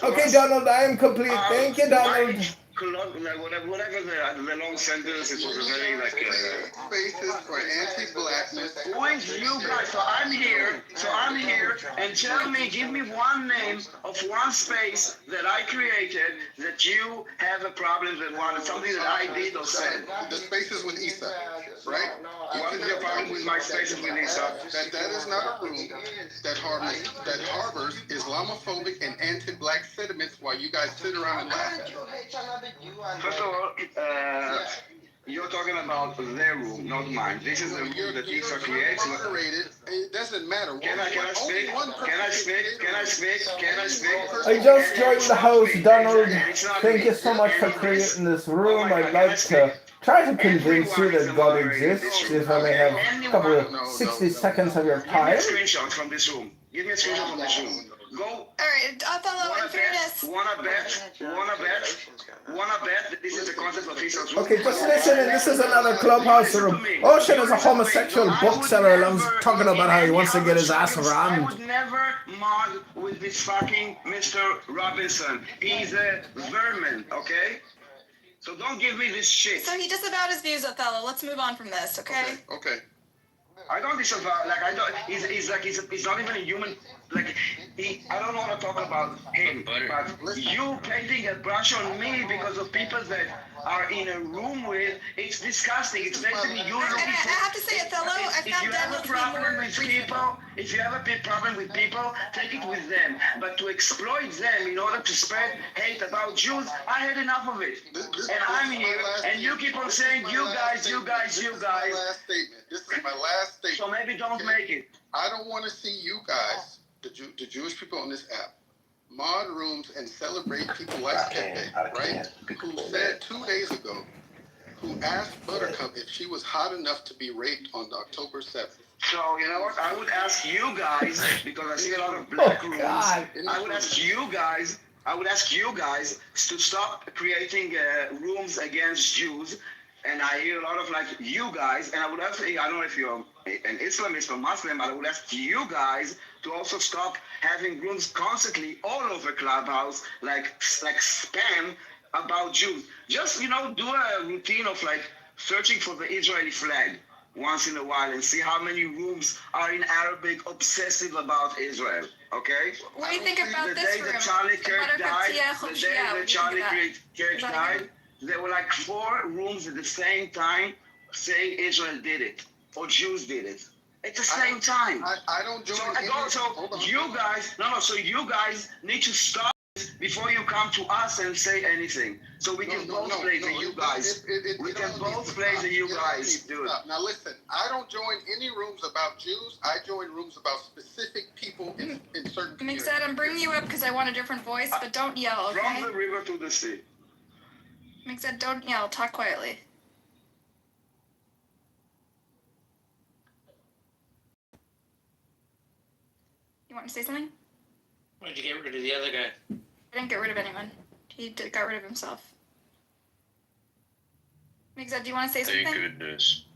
Okay, Donald, I am complete. Thank you, Donald. Whatever the long sentence, it was a very spaces for anti-blackness. Who is you guys? So I'm here, and give me one name of one space that I created that you have a problem with something that I did or said. The spaces with Issa, right? What is your problem with my spaces with Issa? That is not a room that harbors Islamophobic and anti-black sentiments while you guys sit around and laugh at it. First of all, You're talking about their room, not mine. This is the room that Israel creates. Moderated. It doesn't matter. Can I speak? Can I speak? Can I speak? Can I speak? I just joined the house, Donald. Thank you so much for creating this room. I'd like to try to convince you that God exists, if I may have a couple of 60 seconds of your Give me time. a screenshot from this room. Give me a screenshot from this room. Go. All right, Othello, in fairness. Wanna bet that this is the concept of Israel's room? Okay, just listen, and this is another clubhouse room. Ocean is a homosexual bookseller and I'm talking about how he wants to get his ass I rammed. would never mod with this fucking Mr. Robinson. He's a vermin, okay? So don't give me this shit. So he disavowed his views, Othello. Let's move on from this, okay? Okay. I don't disavow, like, I don't, he's not even a human, like, I don't want to talk about him, but you painting a brush on me because of people that are in a room with, it's disgusting. It's basically you looking I have to say, Othello, I if found you Daniel have a to be problem more with people, if you have a big problem with people, take it with them. But to exploit them in order to spread hate about Jews, I had enough of it. And I'm here, and you keep on saying, you guys. This is my last statement. This is my last statement. So maybe don't make it. I don't want to see you guys, the Jewish people on this app, mod rooms and celebrate people like Pepe, right? Who said 2 days ago, who asked Buttercup if she was hot enough to be raped on October 7th. So, you know what? I would ask you guys, because I see a lot of black rooms, I would ask you guys to stop creating rooms against Jews. And I hear a lot of like you guys, and I would ask, I don't know if you're an Islamist or Muslim, but I would ask you guys to also stop having rooms constantly all over Clubhouse, like spam about Jews. Just, do a routine of like searching for the Israeli flag once in a while and see how many rooms are in Arabic obsessive about Israel, okay? What do you think about The this day room? that Charlie Kirk died, What do you think of that? died, there were like 4 rooms at the same time saying Israel did it or Jews did it. At the same time. I don't join. So you guys need to stop before you come to us and say anything. So we can both play the you guys. We can both play the you guys, dude. Now listen, I don't join any rooms about Jews. I join rooms about specific people in certain communities. Mixed, I'm bringing you up because I want a different voice, but don't yell, okay? From the river to the sea. Mixed, don't yell. Talk quietly. You want to say something? Why did you get rid of the other guy? I didn't get rid of anyone. He got rid of himself. Mixed, do you want to say something? Thank goodness.